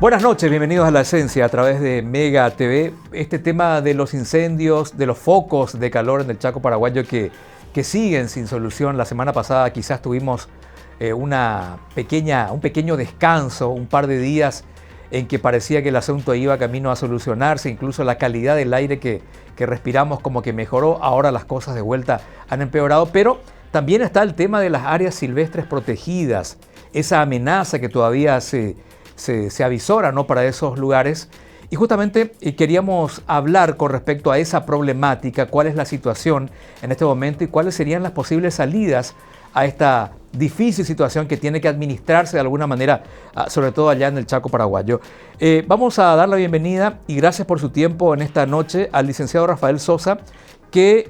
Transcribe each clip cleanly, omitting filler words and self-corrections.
Buenas noches, bienvenidos a La Esencia a través de Mega TV. Este tema de los incendios, de los focos de calor en el Chaco paraguayo que siguen sin solución. La semana pasada quizás tuvimos un pequeño descanso, un par de días en que parecía que el asunto iba camino a solucionarse, incluso la calidad del aire que respiramos como que mejoró. Ahora las cosas de vuelta han empeorado, pero también está el tema de las áreas silvestres protegidas, esa amenaza que todavía se avisora, ¿no?, para esos lugares. Y justamente queríamos hablar con respecto a esa problemática, cuál es la situación en este momento y cuáles serían las posibles salidas a esta difícil situación que tiene que administrarse de alguna manera, sobre todo allá en el Chaco paraguayo. Vamos a dar la bienvenida y gracias por su tiempo en esta noche al licenciado Rafael Sosa, que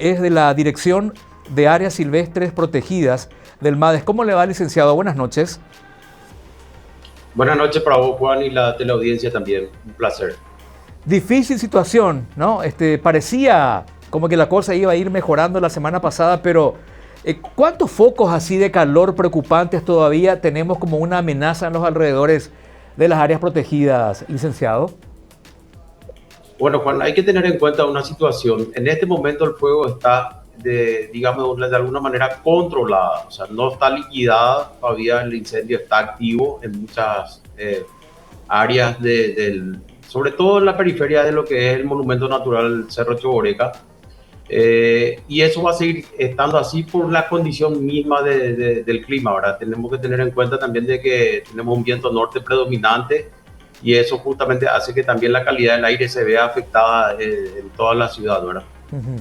es de la Dirección de Áreas Silvestres Protegidas del MADES. ¿Cómo le va, licenciado? Buenas noches. Buenas noches para vos, Juan, y la teleaudiencia también. Un placer. Difícil situación, ¿no? Parecía como que la cosa iba a ir mejorando la semana pasada, pero ¿cuántos focos así de calor preocupantes todavía tenemos como una amenaza en los alrededores de las áreas protegidas, licenciado? Bueno, Juan, hay que tener en cuenta una situación. En este momento el fuego está, digamos, de alguna manera controlada. O sea, no está liquidada, todavía el incendio está activo en muchas áreas, sobre todo en la periferia de lo que es el monumento natural Cerro Choboreca. Y eso va a seguir estando así por la condición misma del clima, ¿verdad? Tenemos que tener en cuenta también de que tenemos un viento norte predominante y eso justamente hace que también la calidad del aire se vea afectada en toda la ciudad, ¿verdad? Uh-huh.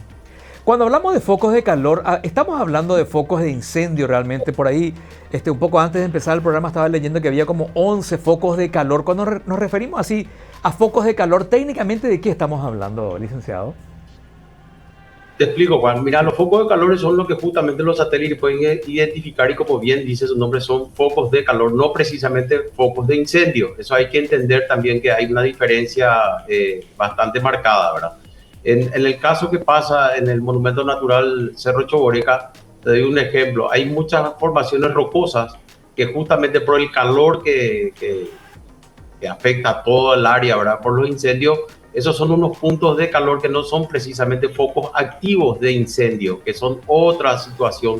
Cuando hablamos de focos de calor, estamos hablando de focos de incendio realmente. Por ahí, un poco antes de empezar el programa, estaba leyendo que había como 11 focos de calor. Cuando nos referimos así a focos de calor, técnicamente, ¿de qué estamos hablando, licenciado? Te explico, Juan. Mira, los focos de calor son lo que justamente los satélites pueden identificar y, como bien dice su nombre, son focos de calor, no precisamente focos de incendio. Eso hay que entender también, que hay una diferencia bastante marcada, ¿verdad? En el caso que pasa en el monumento natural Cerro Choboreca, te doy un ejemplo. Hay muchas formaciones rocosas que justamente por el calor que afecta a todo el área, ¿verdad?, por los incendios, esos son unos puntos de calor que no son precisamente focos activos de incendio, que son otra situación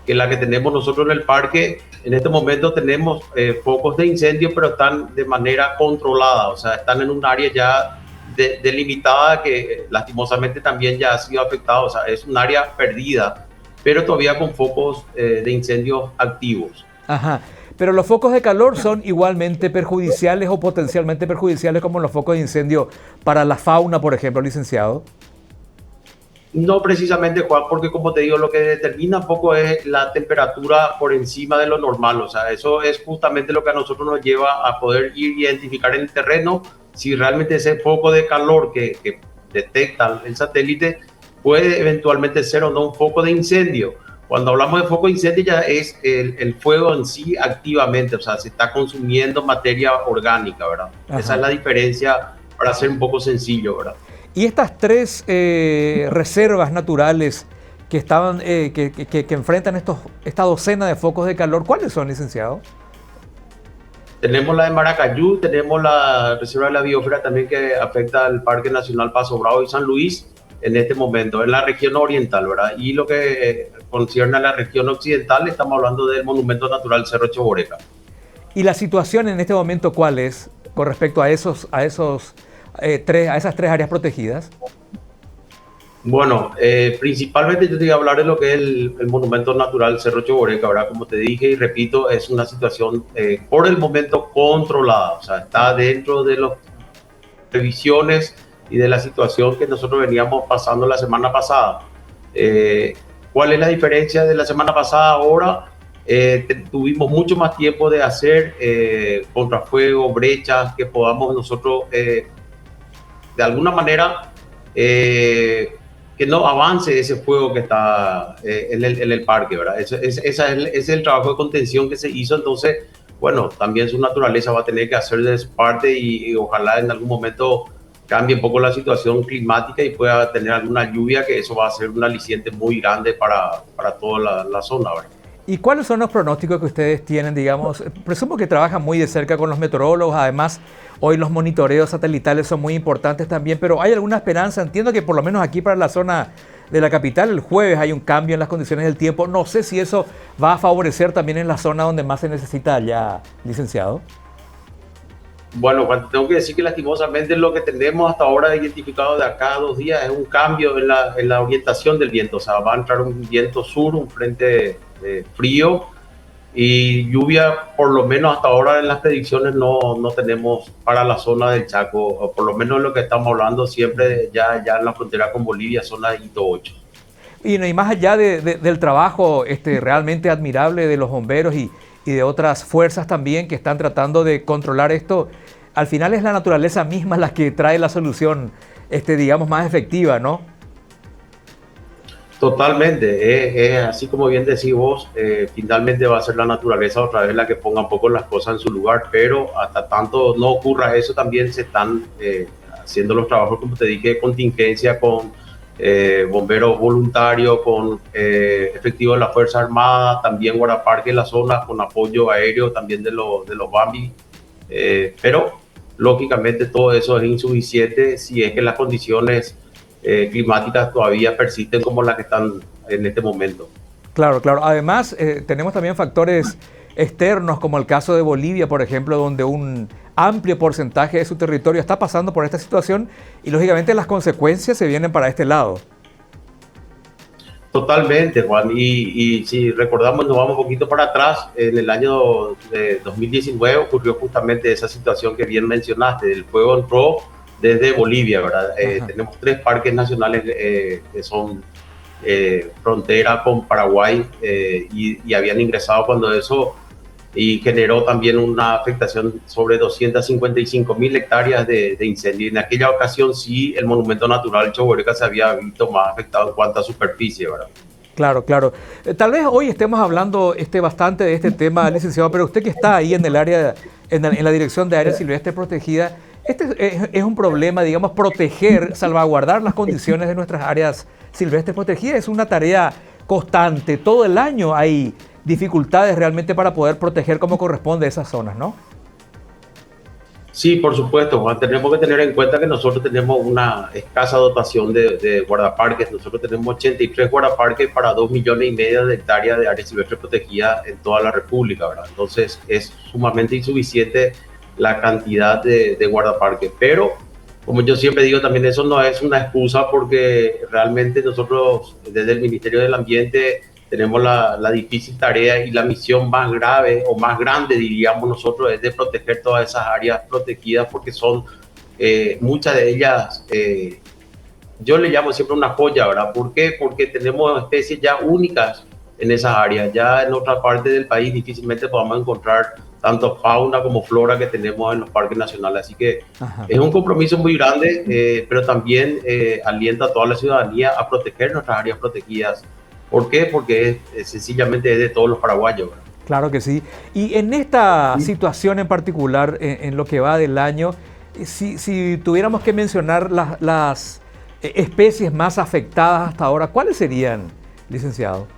que la que tenemos nosotros en el parque. En este momento tenemos focos de incendio, pero están de manera controlada, o sea, están en un área ya delimitada que lastimosamente también ya ha sido afectada, o sea, es un área perdida, pero todavía con focos de incendios activos. Ajá. Pero los focos de calor son igualmente perjudiciales o potencialmente perjudiciales como los focos de incendio para la fauna, por ejemplo, licenciado. No precisamente, Juan, porque como te digo, lo que determina un poco es la temperatura por encima de lo normal. O sea, eso es justamente lo que a nosotros nos lleva a poder ir identificar en el terreno si realmente ese foco de calor que detecta el satélite puede eventualmente ser o no un foco de incendio. Cuando hablamos de foco de incendio ya es el fuego en sí activamente, o sea, se está consumiendo materia orgánica, ¿verdad? Ajá. Esa es la diferencia, para ser un poco sencillo, ¿verdad? Y estas tres reservas naturales que estaban, que enfrentan esta docena de focos de calor, ¿cuáles son, licenciado? Tenemos la de Maracayú, tenemos la reserva de la biosfera también que afecta al Parque Nacional Paso Bravo y San Luis en este momento, en la región oriental, ¿verdad? Y lo que concierne a la región occidental, estamos hablando del Monumento Natural Cerro Choboreca. ¿Y la situación en este momento cuál es con respecto a esas tres áreas protegidas? Bueno, principalmente yo te voy a hablar de lo que es el Monumento Natural Cerro Choboreca, ¿verdad? Como te dije y repito, es una situación por el momento controlada, o sea, está dentro de las previsiones y de la situación que nosotros veníamos pasando la semana pasada. ¿Cuál es la diferencia de la semana pasada ahora? Tuvimos mucho más tiempo de hacer contrafuego, brechas, que podamos nosotros de alguna manera que no avance ese fuego que está en el parque, ¿verdad? Ese es el trabajo de contención que se hizo. Entonces, bueno, también su naturaleza va a tener que hacer de su parte y ojalá en algún momento cambie un poco la situación climática y pueda tener alguna lluvia, que eso va a ser un aliciente muy grande para toda la zona, ¿verdad? ¿Y cuáles son los pronósticos que ustedes tienen, digamos? Presumo que trabajan muy de cerca con los meteorólogos, además hoy los monitoreos satelitales son muy importantes también, pero ¿hay alguna esperanza? Entiendo que por lo menos aquí para la zona de la capital el jueves hay un cambio en las condiciones del tiempo. No sé si eso va a favorecer también en la zona donde más se necesita ya, licenciado. Bueno, Juan, tengo que decir que lastimosamente lo que tenemos hasta ahora identificado de acá a 2 días es un cambio en la orientación del viento. O sea, va a entrar un viento sur, un frente frío y lluvia, por lo menos hasta ahora en las predicciones no tenemos para la zona del Chaco, o por lo menos lo que estamos hablando siempre ya en la frontera con Bolivia, zona de Hito 8. Y, no, y más allá del trabajo realmente admirable de los bomberos y de otras fuerzas también que están tratando de controlar esto, al final es la naturaleza misma la que trae la solución, digamos, más efectiva, ¿no? Totalmente, es así como bien decís vos, finalmente va a ser la naturaleza otra vez la que ponga un poco las cosas en su lugar, pero hasta tanto no ocurra eso también se están haciendo los trabajos, como te dije, de contingencia con bomberos voluntarios, con efectivos de la Fuerza Armada, también guardaparques en la zona, con apoyo aéreo también de los Bambi, pero lógicamente todo eso es insuficiente si es que las condiciones climáticas todavía persisten como las que están en este momento. Claro, claro. Además, tenemos también factores externos, como el caso de Bolivia, por ejemplo, donde un amplio porcentaje de su territorio está pasando por esta situación y, lógicamente, las consecuencias se vienen para este lado. Totalmente, Juan. Y si recordamos, nos vamos un poquito para atrás, en el año 2019 ocurrió justamente esa situación que bien mencionaste. El fuego entró desde Bolivia, ¿verdad? Tenemos 3 parques nacionales que son frontera con Paraguay y habían ingresado cuando eso y generó también una afectación sobre 255.000 hectáreas de incendio. En aquella ocasión sí el monumento natural Choboreca se había visto más afectado en cuanto a superficie, ¿verdad? Claro, claro. Tal vez hoy estemos hablando bastante de este tema, licenciado, pero usted que está ahí en el área, en la Dirección de Área Silvestre Protegida, es un problema, digamos, proteger, salvaguardar las condiciones de nuestras áreas silvestres protegidas. Es una tarea constante. Todo el año hay dificultades realmente para poder proteger como corresponde esas zonas, ¿no? Sí, por supuesto, Juan. Tenemos que tener en cuenta que nosotros tenemos una escasa dotación de guardaparques. Nosotros tenemos 83 guardaparques para 2,5 millones de hectáreas de áreas silvestres protegidas en toda la República, ¿verdad? Entonces es sumamente insuficiente la cantidad de guardaparques. Pero, como yo siempre digo, también eso no es una excusa porque realmente nosotros desde el Ministerio del Ambiente tenemos la difícil tarea y la misión más grave o más grande, diríamos nosotros, es de proteger todas esas áreas protegidas porque son muchas de ellas, yo le llamo siempre una joya, ¿verdad? ¿Por qué? Porque tenemos especies ya únicas en esas áreas. Ya en otra parte del país difícilmente podamos encontrar tanto fauna como flora que tenemos en los parques nacionales. Así que es un compromiso muy grande, pero también alienta a toda la ciudadanía a proteger nuestras áreas protegidas. ¿Por qué? Porque sencillamente es de todos los paraguayos, ¿verdad? Claro que sí. Y en esta situación en particular, en lo que va del año, si tuviéramos que mencionar las especies más afectadas hasta ahora, ¿cuáles serían, licenciado?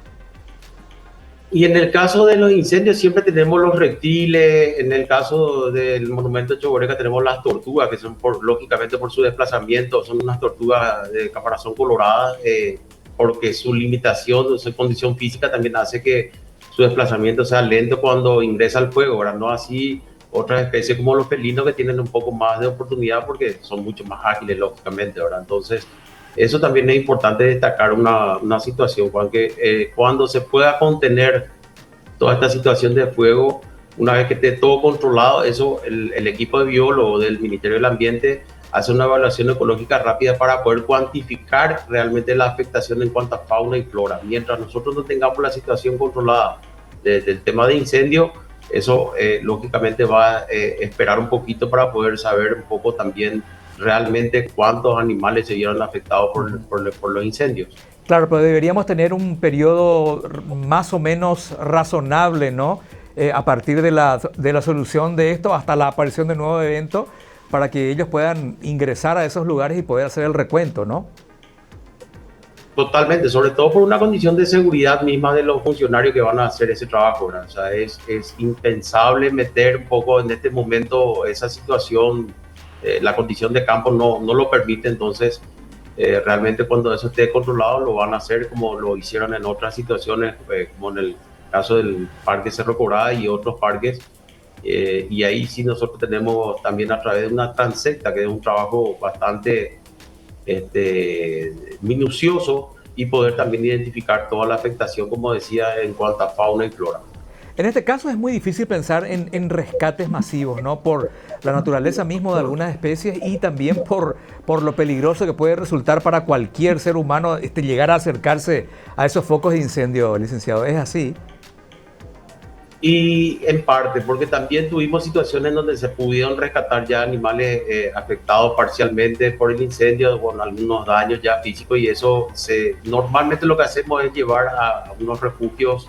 Y en el caso de los incendios siempre tenemos los reptiles, en el caso del monumento de Choboreca tenemos las tortugas, que son lógicamente por su desplazamiento, son unas tortugas de caparazón colorada, porque su limitación, su condición física también hace que su desplazamiento sea lento cuando ingresa al fuego, ¿verdad? No así otras especies como los felinos que tienen un poco más de oportunidad porque son mucho más ágiles, lógicamente, ¿verdad? Entonces, eso también es importante destacar una situación, Juan, que cuando se pueda contener toda esta situación de fuego, una vez que esté todo controlado, eso el equipo de biólogos del Ministerio del Ambiente hace una evaluación ecológica rápida para poder cuantificar realmente la afectación en cuanto a fauna y flora. Mientras nosotros no tengamos la situación controlada del tema de incendio, eso lógicamente va a esperar un poquito para poder saber un poco también realmente cuántos animales se vieron afectados por los incendios. Claro, pero deberíamos tener un periodo más o menos razonable, ¿no? A partir de la solución de esto hasta la aparición de un nuevo evento, para que ellos puedan ingresar a esos lugares y poder hacer el recuento, ¿no? Totalmente, sobre todo por una condición de seguridad misma de los funcionarios que van a hacer ese trabajo, ¿verdad? O sea, es impensable meter un poco en este momento esa situación, la condición de campo no lo permite, entonces realmente cuando eso esté controlado lo van a hacer como lo hicieron en otras situaciones, como en el caso del Parque Cerro Corá y otros parques, y ahí sí nosotros tenemos también a través de una transecta, que es un trabajo bastante minucioso, y poder también identificar toda la afectación, como decía, en cuanto a fauna y flora. En este caso es muy difícil pensar en rescates masivos, ¿no? Por la naturaleza misma de algunas especies y también por lo peligroso que puede resultar para cualquier ser humano llegar a acercarse a esos focos de incendio, licenciado. ¿Es así? Y en parte, porque también tuvimos situaciones donde se pudieron rescatar ya animales afectados parcialmente por el incendio, con algunos daños ya físicos, y eso normalmente lo que hacemos es llevar a unos refugios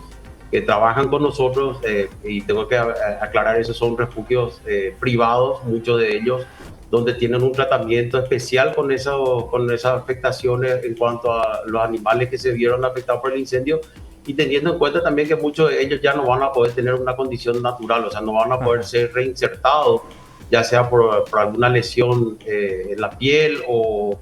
que trabajan con nosotros, y tengo que aclarar, esos son refugios privados, muchos de ellos, donde tienen un tratamiento especial con esas afectaciones en cuanto a los animales que se vieron afectados por el incendio, y teniendo en cuenta también que muchos de ellos ya no van a poder tener una condición natural, o sea, no van a poder ser reinsertados, ya sea por alguna lesión en la piel o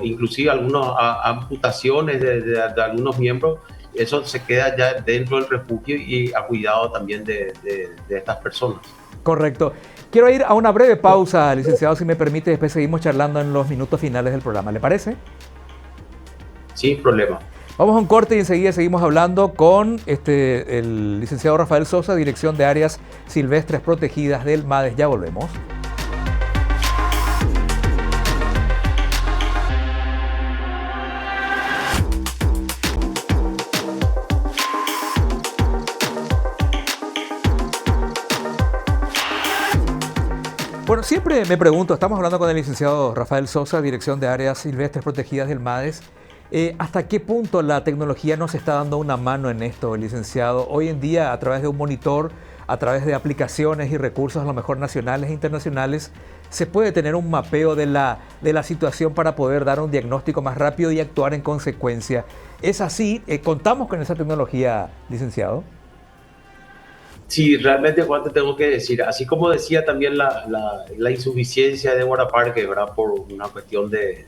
inclusive algunas amputaciones de algunos miembros. Eso se queda ya dentro del refugio y a cuidado también de estas personas. Correcto. Quiero ir a una breve pausa, licenciado, si me permite, después seguimos charlando en los minutos finales del programa. ¿Le parece? Sin problema. Vamos a un corte y enseguida seguimos hablando con el licenciado Rafael Sosa, Dirección de Áreas Silvestres Protegidas del MADES. Ya volvemos. Bueno, siempre me pregunto, estamos hablando con el licenciado Rafael Sosa, Dirección de Áreas Silvestres Protegidas del MADES, ¿hasta qué punto la tecnología nos está dando una mano en esto, licenciado? Hoy en día, a través de un monitor, a través de aplicaciones y recursos, a lo mejor nacionales e internacionales, se puede tener un mapeo de la situación para poder dar un diagnóstico más rápido y actuar en consecuencia. ¿Es así? ¿Contamos con esa tecnología, licenciado? Sí, realmente, Juan, te tengo que decir, así como decía también la insuficiencia de Guaraparque, ¿verdad? Por una cuestión de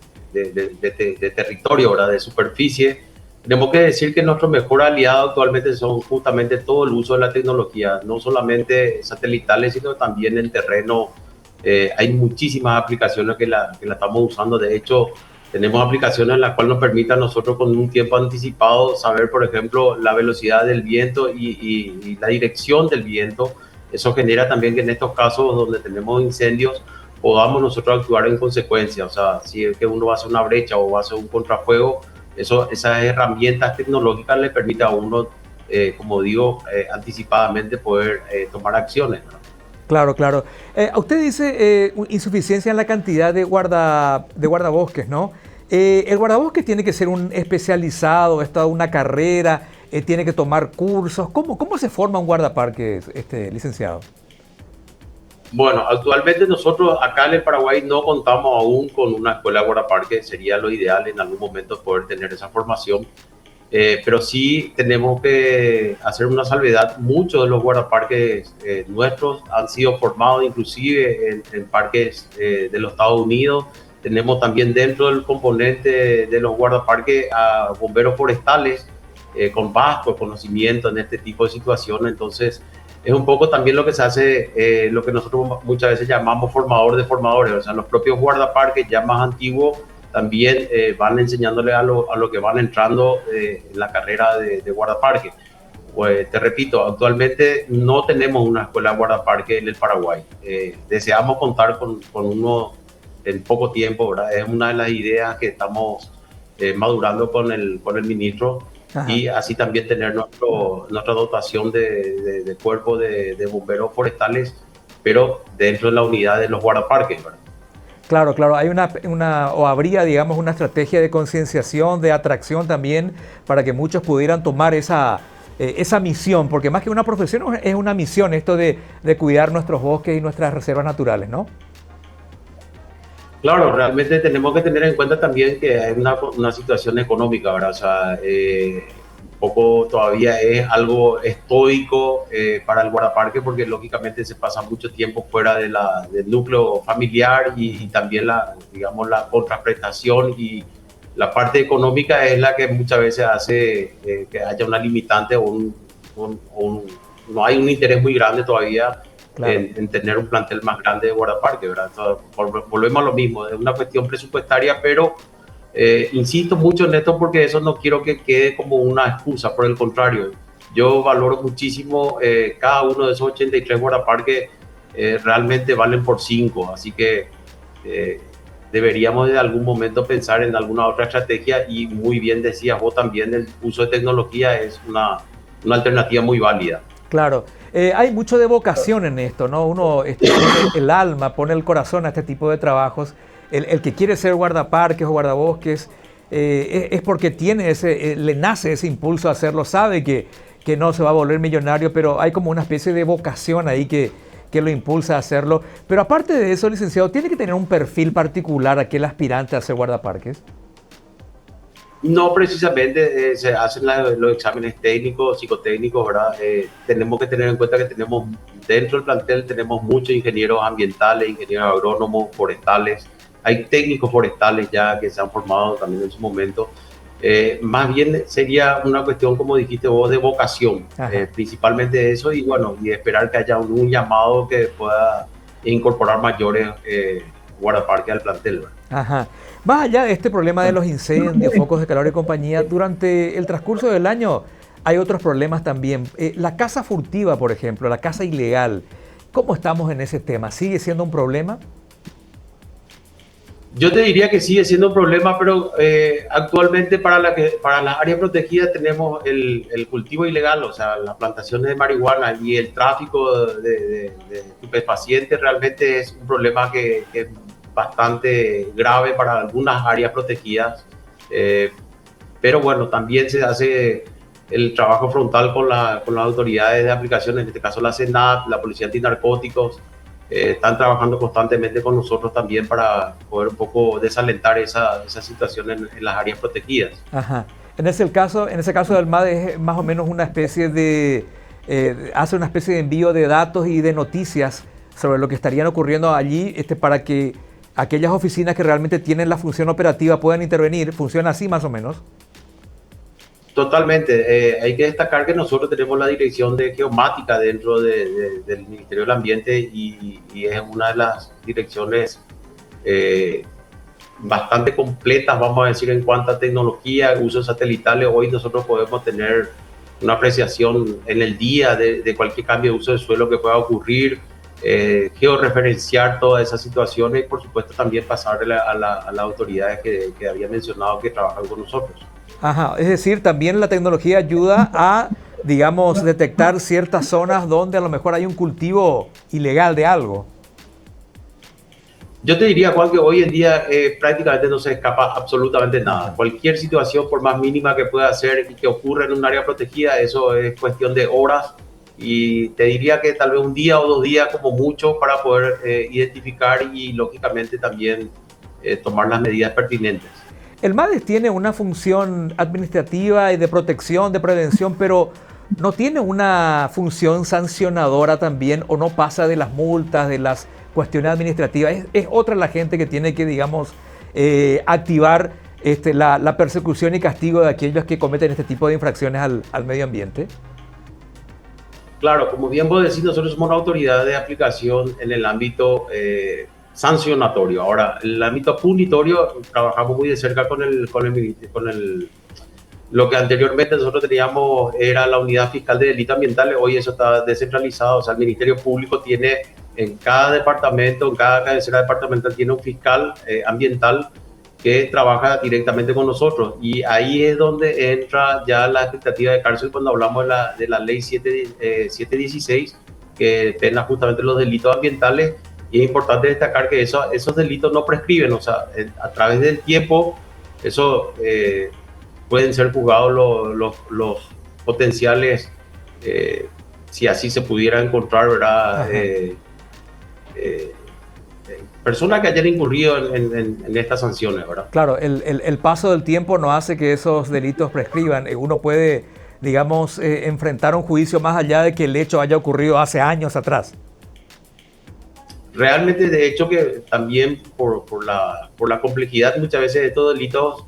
territorio, ¿verdad? De superficie, tenemos que decir que nuestro mejor aliado actualmente son justamente todo el uso de la tecnología, no solamente satelitales, sino también en terreno. Hay muchísimas aplicaciones que la estamos usando. De hecho, tenemos aplicaciones en las cuales nos permite a nosotros con un tiempo anticipado saber, por ejemplo, la velocidad del viento y la dirección del viento. Eso genera también que en estos casos donde tenemos incendios podamos nosotros actuar en consecuencia. O sea, si es que uno va a hacer una brecha o va a hacer un contrafuego, esas herramientas tecnológicas le permiten a uno, como digo, anticipadamente poder tomar acciones, ¿no? Claro, claro. Usted dice insuficiencia en la cantidad de guardabosques, ¿no? El guardabosque tiene que ser un especializado, es toda una carrera, tiene que tomar cursos. ¿Cómo se forma un guardaparque, licenciado? Bueno, actualmente nosotros acá en el Paraguay no contamos aún con una escuela de guardaparque. Sería lo ideal en algún momento poder tener esa formación. Pero sí tenemos que hacer una salvedad. Muchos de los guardaparques nuestros han sido formados inclusive en parques de los Estados Unidos. Tenemos también dentro del componente de los guardaparques a bomberos forestales con vasto conocimiento en este tipo de situaciones. Entonces es un poco también lo que se hace, lo que nosotros muchas veces llamamos formador de formadores. O sea, los propios guardaparques ya más antiguos también van enseñándole a lo que van entrando en la carrera de guardaparque. Pues te repito, actualmente no tenemos una escuela de guardaparque en el Paraguay. Deseamos contar con uno en poco tiempo, ¿verdad? Es una de las ideas que estamos madurando con el ministro. Ajá. Y así también tener nuestra dotación de cuerpo de bomberos forestales, pero dentro de la unidad de los guardaparques, ¿verdad? Claro, claro, hay o habría, digamos, una estrategia de concienciación, de atracción también, para que muchos pudieran tomar esa misión, porque más que una profesión es una misión esto de cuidar nuestros bosques y nuestras reservas naturales, ¿no? Claro, realmente tenemos que tener en cuenta también que hay una situación económica, ¿verdad? O sea, un poco todavía es algo estoico para el guardaparque porque lógicamente se pasa mucho tiempo fuera del núcleo familiar y también digamos, la contraprestación y la parte económica es la que muchas veces hace que haya una limitante no hay un interés muy grande todavía Claro. en tener un plantel más grande de guardaparque, ¿verdad? Entonces, volvemos a lo mismo, es una cuestión presupuestaria, pero insisto mucho en esto porque eso no quiero que quede como una excusa, por el contrario, yo valoro muchísimo cada uno de esos 83 guardaparques, realmente valen por 5, así que eh, deberíamos de algún momento pensar en alguna otra estrategia y muy bien decías vos también, el uso de tecnología es una alternativa muy válida. Claro, hay mucho de vocación en esto, ¿no? Uno pone el alma, pone el corazón a este tipo de trabajos. El que quiere ser guardaparques o guardabosques es porque tiene le nace ese impulso a hacerlo, sabe que no se va a volver millonario, pero hay como una especie de vocación ahí que lo impulsa a hacerlo. Pero aparte de eso, licenciado, ¿tiene que tener un perfil particular aquel aspirante a ser guardaparques? No precisamente se hacen los exámenes técnicos, psicotécnicos, ¿verdad? Tenemos que tener en cuenta que tenemos dentro del plantel tenemos muchos ingenieros ambientales, ingenieros agrónomos, forestales, hay técnicos forestales ya que se han formado también en su momento. Más bien sería una cuestión, como dijiste vos, de vocación, Ajá. principalmente eso y bueno, y esperar que haya un llamado que pueda incorporar mayores guardaparques al plantel, ¿verdad? Ajá. Más allá de este problema de los incendios, focos de calor y compañía, durante el transcurso del año hay otros problemas también. La caza furtiva, por ejemplo, la caza ilegal, ¿cómo estamos en ese tema? ¿Sigue siendo un problema? Yo te diría que sigue siendo un problema, pero actualmente para las áreas protegidas tenemos el cultivo ilegal, o sea, las plantaciones de marihuana y el tráfico de estupefacientes realmente es un problema que es bastante grave para algunas áreas protegidas. Eh, pero bueno, también se hace el trabajo frontal con las autoridades de aplicación, en este caso la CENAP, la Policía Antinarcóticos, están trabajando constantemente con nosotros también para poder un poco desalentar esa situación en las áreas protegidas. Ajá. En ese caso del MAD es más o menos una especie hace una especie de envío de datos y de noticias sobre lo que estarían ocurriendo allí, para que aquellas oficinas que realmente tienen la función operativa puedan intervenir. ¿Funciona así más o menos? Totalmente. Hay que destacar que nosotros tenemos la dirección de geomática dentro del Ministerio del Ambiente y es una de las direcciones eh, bastante completas, vamos a decir, en cuanto a tecnología, usos satelitales. Hoy nosotros podemos tener una apreciación en el día de cualquier cambio de uso de suelo que pueda ocurrir, georreferenciar todas esas situaciones y por supuesto también pasarle a las autoridades que había mencionado que trabajan con nosotros. Ajá, es decir, también la tecnología ayuda a, digamos, detectar ciertas zonas donde a lo mejor hay un cultivo ilegal de algo. Yo te diría, Juan, que hoy en día prácticamente no se escapa absolutamente nada. Ajá. Cualquier situación, por más mínima que pueda ser y que ocurra en un área protegida, eso es cuestión de horas. Y te diría que tal vez un día o 2 días como mucho para poder identificar y lógicamente también tomar las medidas pertinentes. El MADES tiene una función administrativa y de protección, de prevención, pero no tiene una función sancionadora también o no pasa de las multas, de las cuestiones administrativas. Es otra la gente que tiene que, digamos, activar la persecución y castigo de aquellos que cometen este tipo de infracciones al medio ambiente. Claro, como bien vos decís, nosotros somos una autoridad de aplicación en el ámbito sancionatorio. Ahora, en el ámbito punitorio, trabajamos muy de cerca lo que anteriormente nosotros teníamos era la unidad fiscal de delitos ambientales, hoy eso está descentralizado, o sea, el Ministerio Público tiene en cada departamento, en cada cabecera departamental tiene un fiscal ambiental que trabaja directamente con nosotros y ahí es donde entra ya la expectativa de cárcel cuando hablamos de la ley 716 que pena justamente los delitos ambientales y es importante destacar que esos delitos no prescriben, o sea, a través del tiempo eso pueden ser juzgados los potenciales, si así se pudiera encontrar, ¿verdad? Eh, personas que hayan incurrido en estas sanciones, ¿verdad? Claro, el paso del tiempo no hace que esos delitos prescriban. Uno puede, digamos, enfrentar un juicio más allá de que el hecho haya ocurrido hace años atrás. Realmente, de hecho, que también por la complejidad muchas veces de estos delitos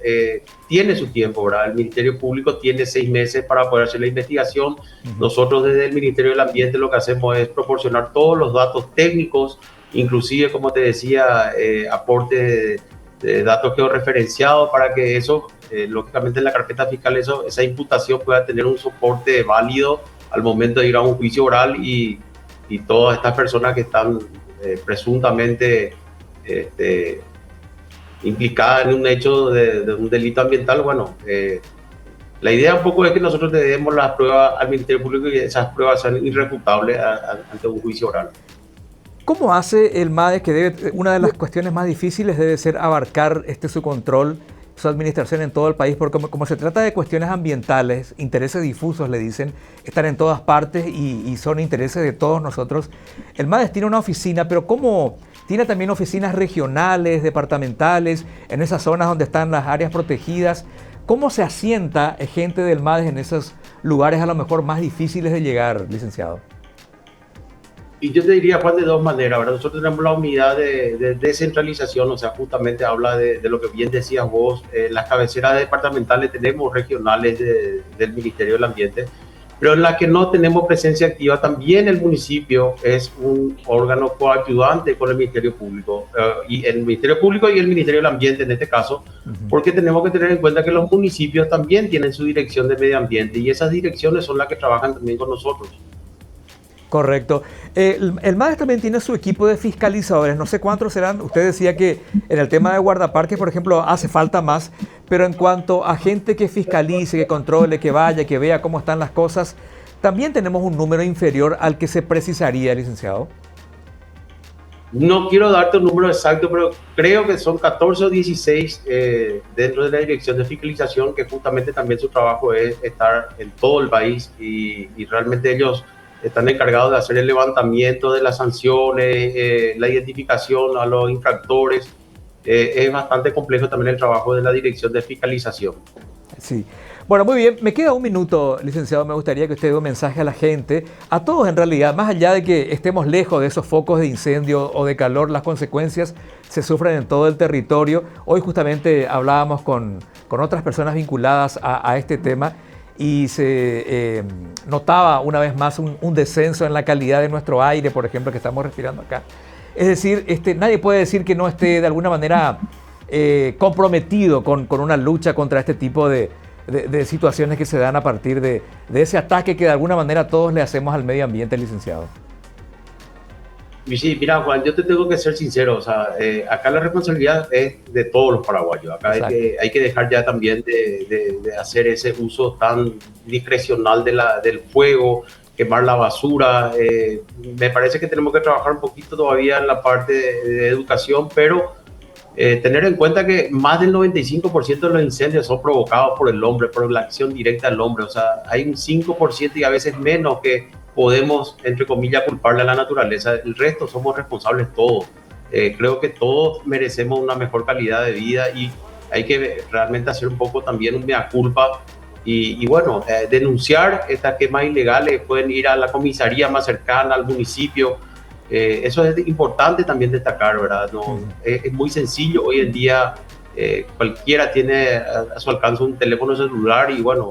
tiene su tiempo, ¿verdad? El Ministerio Público tiene 6 meses para poder hacer la investigación. Nosotros desde el Ministerio del Ambiente lo que hacemos es proporcionar todos los datos técnicos, inclusive, como te decía, aporte de datos georreferenciados para que eso, lógicamente en la carpeta fiscal, esa imputación pueda tener un soporte válido al momento de ir a un juicio oral y todas estas personas que están presuntamente implicada en un hecho de un delito ambiental, bueno, la idea un poco es que nosotros le demos las pruebas al Ministerio Público y esas pruebas sean irrefutables ante un juicio oral. ¿Cómo hace el MADES, que una de las cuestiones más difíciles debe ser abarcar su control, su administración en todo el país? Porque como se trata de cuestiones ambientales, intereses difusos, le dicen, están en todas partes y son intereses de todos nosotros. El MADES tiene una oficina, pero ¿cómo? Tiene también oficinas regionales, departamentales, en esas zonas donde están las áreas protegidas. ¿Cómo se asienta gente del MADES en esos lugares a lo mejor más difíciles de llegar, licenciado? Y yo te diría, Juan, de dos maneras, ¿verdad? Nosotros tenemos la unidad de descentralización, o sea, justamente habla de lo que bien decías vos, las cabeceras departamentales tenemos regionales del Ministerio del Ambiente, pero en las que no tenemos presencia activa, también el municipio es un órgano coayudante con el Ministerio Público, y el Ministerio Público y el Ministerio del Ambiente en este caso, porque tenemos que tener en cuenta que los municipios también tienen su dirección de medio ambiente y esas direcciones son las que trabajan también con nosotros. Correcto. El MADES también tiene su equipo de fiscalizadores, no sé cuántos serán. Usted decía que en el tema de guardaparques, por ejemplo, hace falta más, pero en cuanto a gente que fiscalice, que controle, que vaya, que vea cómo están las cosas, también tenemos un número inferior al que se precisaría, licenciado. No quiero darte un número exacto, pero creo que son 14 o 16 dentro de la dirección de fiscalización, que justamente también su trabajo es estar en todo el país y realmente ellos están encargados de hacer el levantamiento de las sanciones, la identificación a los infractores. Es bastante complejo también el trabajo de la dirección de fiscalización. Sí. Bueno, muy bien. Me queda un minuto, licenciado. Me gustaría que usted dé un mensaje a la gente, a todos en realidad, más allá de que estemos lejos de esos focos de incendio o de calor, las consecuencias se sufren en todo el territorio. Hoy justamente hablábamos con otras personas vinculadas a este tema y se notaba una vez más un descenso en la calidad de nuestro aire, por ejemplo, que estamos respirando acá. Es decir, nadie puede decir que no esté de alguna manera comprometido con una lucha contra este tipo de situaciones que se dan a partir de ese ataque que de alguna manera todos le hacemos al medio ambiente, licenciado. Y sí, mira, Juan, yo te tengo que ser sincero, o sea, acá la responsabilidad es de todos los paraguayos. Acá hay que dejar ya también de hacer ese uso tan discrecional del fuego, quemar la basura. Me parece que tenemos que trabajar un poquito todavía en la parte de educación, pero tener en cuenta que más del 95% de los incendios son provocados por el hombre, por la acción directa del hombre. O sea, hay un 5% y a veces menos que podemos, entre comillas, culparle a la naturaleza. El resto somos responsables todos. Creo que todos merecemos una mejor calidad de vida y hay que realmente hacer un poco también un mea culpa y bueno, denunciar estas quemas ilegales. Pueden ir a la comisaría más cercana, al municipio. Eso es importante también destacar, ¿verdad? No, es muy sencillo. Hoy en día cualquiera tiene a su alcance un teléfono celular y bueno,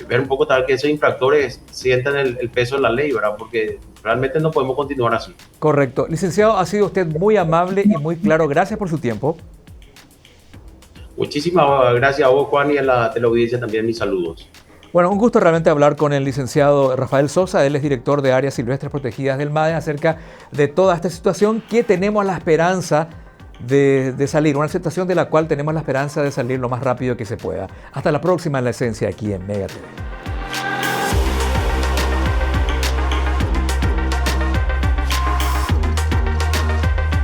ver un poco tal que esos infractores sientan el peso de la ley, ¿verdad? Porque realmente no podemos continuar así. Correcto. Licenciado, ha sido usted muy amable y muy claro. Gracias por su tiempo. Muchísimas gracias a vos, Juan, y a la teleaudiencia también mis saludos. Bueno, un gusto realmente hablar con el licenciado Rafael Sosa. Él es director de Áreas Silvestres Protegidas del MADES acerca de toda esta situación que tenemos la esperanza de salir, una situación de la cual tenemos la esperanza de salir lo más rápido que se pueda. Hasta la próxima en La Esencia, aquí en Mega TV.